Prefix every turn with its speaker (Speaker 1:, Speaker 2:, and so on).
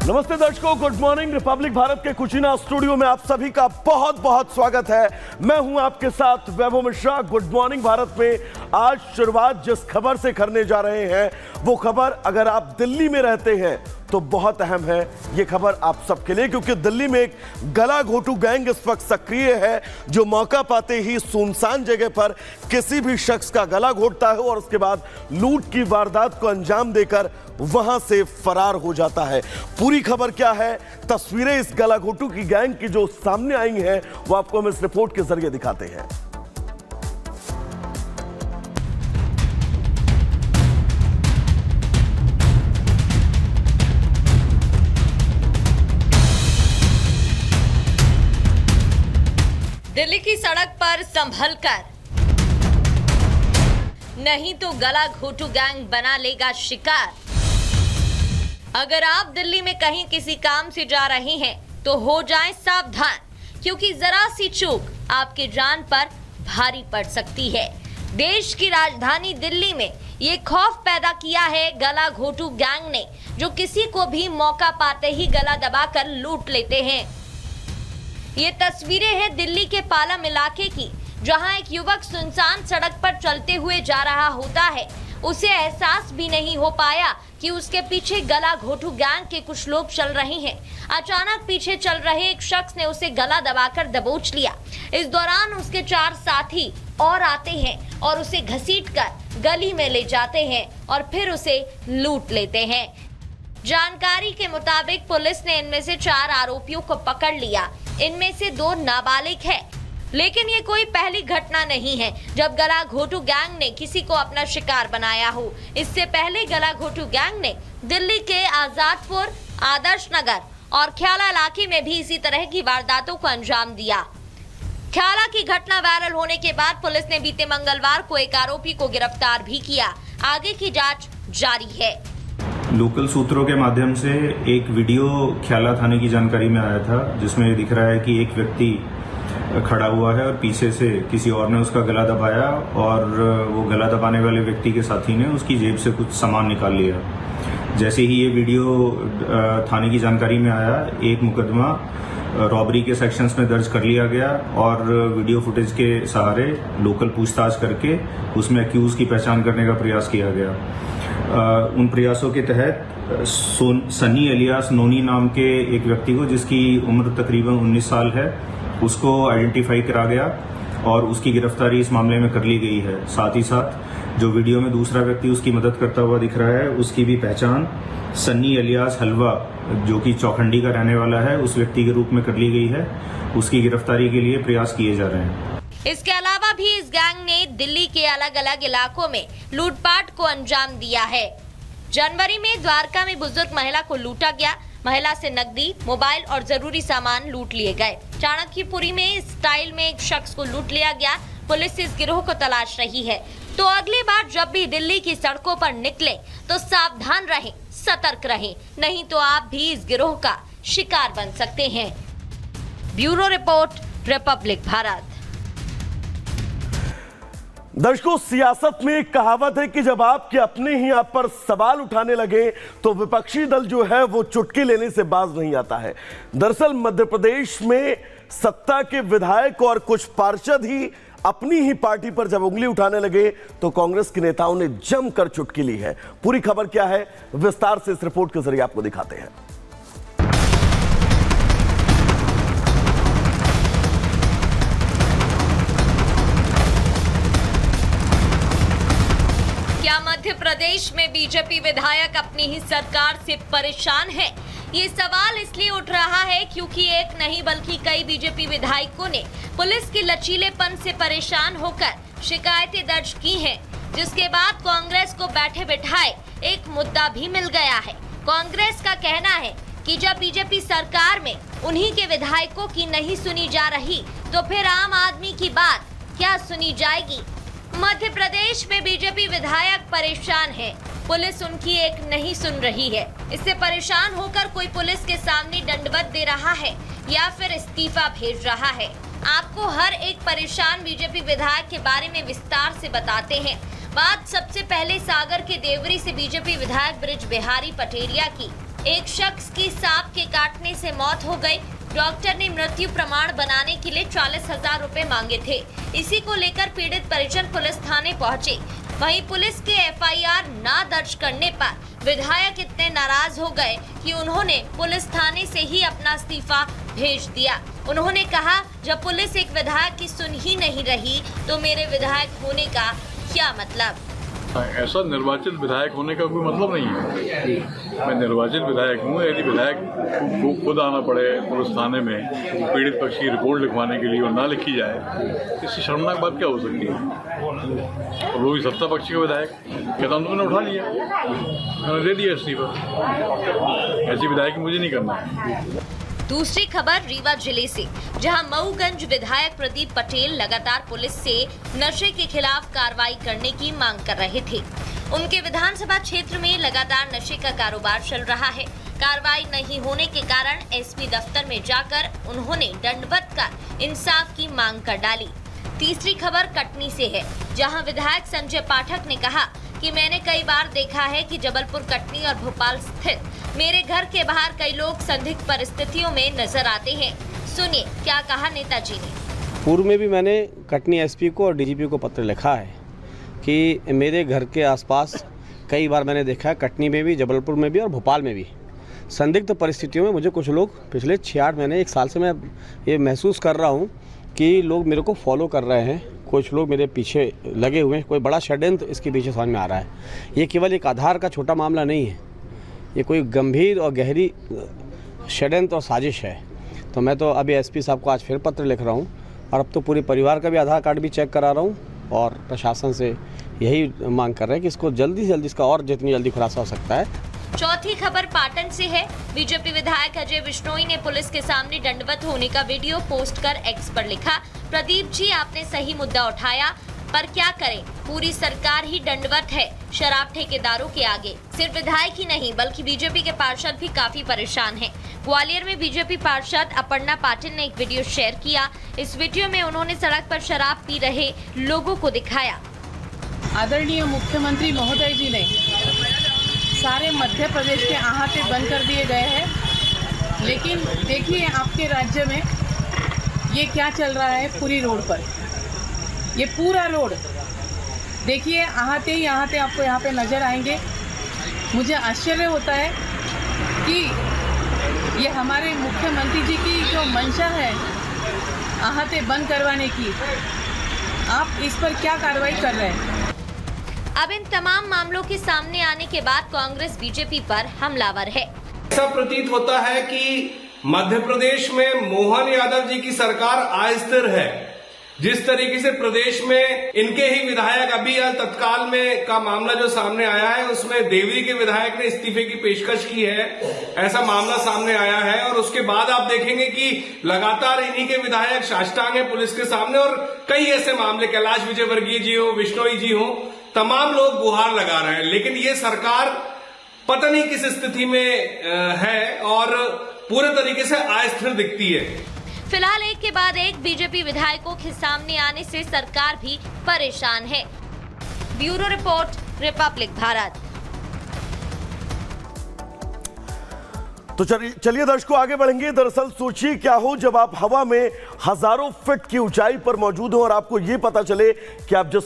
Speaker 1: नमस्ते दर्शकों, good morning. Republic Bharat के कुचिना स्टूडियो में आप सभी का बहुत बहुत स्वागत है। मैं हूं आपके साथ वैभव मिश्रा। गुड मॉर्निंग भारत में आज शुरुआत जिस खबर से करने जा रहे हैं, वो खबर अगर आप दिल्ली में रहते हैं तो बहुत अहम है ये खबर आप सबके लिए, क्योंकि दिल्ली में एक गला घोटू गैंग इस वक्त सक्रिय है जो मौका पाते ही सुनसान जगह पर किसी भी शख्स का गला घोटता है और उसके बाद लूट की वारदात को अंजाम देकर वहां से फरार हो जाता है। पूरी खबर क्या है, तस्वीरें इस गला घोटू की गैंग की जो सामने आई हैं, वो आपको हम इस रिपोर्ट के जरिए दिखाते हैं।
Speaker 2: दिल्ली की सड़क पर संभलकर, नहीं तो गला घोटू गैंग बना लेगा शिकार। अगर आप दिल्ली में कहीं किसी काम से जा रहे हैं तो हो जाएं सावधान, क्योंकि जरा सी चूक आपकी जान पर भारी पड़ सकती है। देश की राजधानी दिल्ली में ये खौफ पैदा किया है गला घोटू गैंग ने, जो किसी को भी मौका पाते ही गला दबाकर लूट लेते हैं। ये तस्वीरें हैं दिल्ली के पालम इलाके की, जहां एक युवक सुनसान सड़क पर चलते हुए जा रहा होता है। उसे एहसास भी नहीं हो पाया कि उसके पीछे गला घोटू गैंग के कुछ लोग चल रहे हैं। अचानक पीछे चल रहे एक शख्स ने उसे गला दबाकर दबोच लिया। इस दौरान उसके 4 साथी और आते हैं और उसे घसीटकर गली में ले जाते हैं और फिर उसे लूट लेते हैं। जानकारी के मुताबिक पुलिस ने इनमें से 4 आरोपियों को पकड़ लिया। इनमें से 2 नाबालिग हैं। लेकिन ये कोई पहली घटना नहीं है जब गला घोटू गैंग ने किसी को अपना शिकार बनाया हो। इससे पहले गला घोटू गैंग ने दिल्ली के आजादपुर, आदर्श नगर और ख्याला इलाके में भी इसी तरह की वारदातों को अंजाम दिया। ख्याला की घटना वायरल होने के बाद पुलिस ने बीते मंगलवार को एक आरोपी को गिरफ्तार भी किया। आगे की जांच जारी है।
Speaker 3: लोकल सूत्रों के माध्यम से एक वीडियो ख्याला थाने की जानकारी में आया था, जिसमें दिख रहा है कि एक व्यक्ति खड़ा हुआ है और पीछे से किसी और ने उसका गला दबाया और वो गला दबाने वाले व्यक्ति के साथी ने उसकी जेब से कुछ सामान निकाल लिया। जैसे ही ये वीडियो थाने की जानकारी में आया, एक मुकदमा रॉबरी के सेक्शंस में दर्ज कर लिया गया और वीडियो फुटेज के सहारे लोकल पूछताछ करके उसमें अक्यूज की पहचान करने का प्रयास किया गया। उन प्रयासों के तहत सनी एलियास नोनी नाम के एक व्यक्ति को, जिसकी उम्र तकरीबन 19 साल है, उसको आइडेंटिफाई करा गया और उसकी गिरफ्तारी इस मामले में कर ली गई है। साथ ही साथ जो वीडियो में दूसरा व्यक्ति उसकी मदद करता हुआ दिख रहा है, उसकी भी पहचान सन्नी एलियास हलवा, जो कि चौखंडी का रहने वाला है, उस व्यक्ति के रूप में कर ली गई है। उसकी गिरफ्तारी के लिए प्रयास किए जा रहे हैं।
Speaker 2: इसके अलावा भी इस गैंग ने दिल्ली के अलग अलग इलाकों में लूटपाट को अंजाम दिया है। जनवरी में द्वारका में बुजुर्ग महिला को लूटा गया। महिला से नकदी, मोबाइल और जरूरी सामान लूट लिए गए। चाणक्यपुरी में इस स्टाइल में एक शख्स को लूट लिया गया। पुलिस इस गिरोह को तलाश रही है। तो अगली बार जब भी दिल्ली की सड़कों पर निकले तो सावधान रहें, सतर्क रहें, नहीं तो आप भी इस गिरोह का शिकार बन सकते हैं। Bureau report, Republic Bharat.
Speaker 1: दर्शकों, सियासत में एक कहावत है कि जब आपके अपने ही आप पर सवाल उठाने लगे तो विपक्षी दल जो है वो चुटकी लेने से बाज नहीं आता है। दरअसल मध्य प्रदेश में सत्ता के विधायक और कुछ पार्षद ही अपनी ही पार्टी पर जब उंगली उठाने लगे तो कांग्रेस के नेताओं ने जमकर चुटकी ली है। पूरी खबर क्या है, विस्तार से इस रिपोर्ट के जरिए आपको दिखाते हैं।
Speaker 2: मध्य प्रदेश में बीजेपी विधायक अपनी ही सरकार से परेशान है। ये सवाल इसलिए उठ रहा है क्योंकि एक नहीं बल्कि कई बीजेपी विधायकों ने पुलिस के लचीलेपन से परेशान होकर शिकायतें दर्ज की हैं, जिसके बाद कांग्रेस को बैठे बिठाए एक मुद्दा भी मिल गया है। कांग्रेस का कहना है कि जब बीजेपी सरकार में उन्हीं के विधायकों की नहीं सुनी जा रही तो फिर आम आदमी की बात क्या सुनी जाएगी। मध्य प्रदेश में बीजेपी विधायक परेशान है, पुलिस उनकी एक नहीं सुन रही है। इससे परेशान होकर कोई पुलिस के सामने दंडवत दे रहा है या फिर इस्तीफा भेज रहा है। आपको हर एक परेशान बीजेपी विधायक के बारे में विस्तार से बताते हैं। बात सबसे पहले सागर के देवरी से बीजेपी विधायक ब्रिज बिहारी पटेरिया की। एक शख्स की सांप के काटने से मौत हो गई। डॉक्टर ने मृत्यु प्रमाण बनाने के लिए 40,000 रुपए मांगे थे। इसी को लेकर पीड़ित परिजन पुलिस थाने पहुंचे। वहीं पुलिस के एफआईआर ना दर्ज करने पर विधायक इतने नाराज हो गए कि उन्होंने पुलिस थाने से ही अपना इस्तीफा भेज दिया। उन्होंने कहा, जब पुलिस एक विधायक की सुन ही नहीं रही तो मेरे विधायक होने का क्या मतलब।
Speaker 4: ऐसा निर्वाचित विधायक होने का कोई मतलब नहीं है। मैं निर्वाचित विधायक हूँ। यदि विधायक को खुद आना पड़े पुलिस थाने में पीड़ित पक्ष की रिपोर्ट लिखवाने के लिए और ना लिखी जाए, इससे शर्मनाक बात क्या हो सकती है। और वो भी सत्ता पक्ष का विधायक कहता हूँ, तुमने उठा लिया, मैंने दे दिया इस्तीफा। ऐसी विधायक मुझे नहीं करना है।
Speaker 2: दूसरी खबर रीवा जिले से, जहां मऊगंज विधायक प्रदीप पटेल लगातार पुलिस से नशे के खिलाफ कार्रवाई करने की मांग कर रहे थे। उनके विधानसभा क्षेत्र में लगातार नशे का कारोबार चल रहा है। कार्रवाई नहीं होने के कारण एसपी दफ्तर में जाकर उन्होंने दंडवत कर इंसाफ की मांग कर डाली। तीसरी खबर कटनी से है, जहां विधायक संजय पाठक ने कहा कि मैंने कई बार देखा है कि जबलपुर, कटनी और भोपाल स्थित मेरे घर के बाहर कई लोग संदिग्ध परिस्थितियों में नजर आते हैं। सुनिए क्या कहा नेताजी ने।
Speaker 5: पूर्व में भी मैंने कटनी एसपी को और डीजीपी को पत्र लिखा है कि मेरे घर के आसपास कई बार मैंने देखा है, कटनी में भी, जबलपुर में भी और भोपाल में भी संदिग्ध परिस्थितियों में मुझे कुछ लोग पिछले 6-8 महीने 1 साल से मैं ये महसूस कर रहा हूँ कि लोग मेरे को फॉलो कर रहे हैं। कुछ लोग मेरे पीछे लगे हुए हैं। कोई बड़ा षड्यंत्र इसके पीछे समझ में आ रहा है। ये केवल एक आधार का छोटा मामला नहीं है, ये कोई गंभीर और गहरी षड्यंत्र और साजिश है। तो मैं तो अभी एसपी साहब को आज फिर पत्र लिख रहा हूँ और अब तो पूरे परिवार का भी आधार कार्ड भी चेक करा रहा हूँ और प्रशासन से यही मांग कर रहे हैं कि इसको जल्दी से जल्दी इसका और जितनी जल्दी खुलासा हो सकता है।
Speaker 2: चौथी खबर पाटन से है। बीजेपी विधायक अजय बिश्नोई ने पुलिस के सामने दंडवत होने का वीडियो पोस्ट कर एक्स पर लिखा, प्रदीप जी आपने सही मुद्दा उठाया, पर क्या करें, पूरी सरकार ही दंडवत है शराब ठेकेदारों के आगे। सिर्फ विधायक ही नहीं बल्कि बीजेपी के पार्षद भी काफी परेशान हैं। ग्वालियर में बीजेपी पार्षद अपर्णा पाटिल ने एक वीडियो शेयर किया। इस वीडियो में उन्होंने सड़क पर शराब पी रहे लोगों को दिखाया।
Speaker 6: आदरणीय मुख्यमंत्री महोदय जी ने सारे मध्य प्रदेश के अहाते बंद कर दिए गए हैं, लेकिन देखिए आपके राज्य में ये क्या चल रहा है। पूरी रोड पर ये पूरा रोड देखिए, अहाते ही अहाते आपको यहाँ पे नज़र आएंगे। मुझे आश्चर्य होता है कि ये हमारे मुख्यमंत्री जी की जो मंशा है अहाते बंद करवाने की, आप इस पर क्या कार्रवाई कर रहे हैं।
Speaker 2: अब इन तमाम मामलों के सामने आने के बाद कांग्रेस बीजेपी पर हमलावर है।
Speaker 7: ऐसा प्रतीत होता है कि मध्य प्रदेश में मोहन यादव जी की सरकार अस्थिर है। जिस तरीके से प्रदेश में इनके ही विधायक अभी तत्काल में का मामला जो सामने आया है, उसमें देवरी के विधायक ने इस्तीफे की पेशकश की है, ऐसा मामला सामने आया है। और उसके बाद आप देखेंगे कि लगातार इन्हीं के विधायक साष्टांग है पुलिस के सामने। और कई ऐसे मामले, कैलाश विजयवर्गीय जी हो, बिश्नोई जी हो, तमाम लोग गुहार लगा रहे हैं। लेकिन ये सरकार पता नहीं किस स्थिति में है और पूरे तरीके से अस्थिर दिखती है।
Speaker 2: फिलहाल एक के बाद एक बीजेपी विधायकों के सामने आने से सरकार भी परेशान है। Bureau report, Republic Bharat.
Speaker 1: तो चलिए दर्शकों आगे बढ़ेंगे। दरअसल सोचिए क्या हो जब आप हवा में हजारों फीट की ऊंचाई पर मौजूद हो और आपको ये पता चले कि आप जिस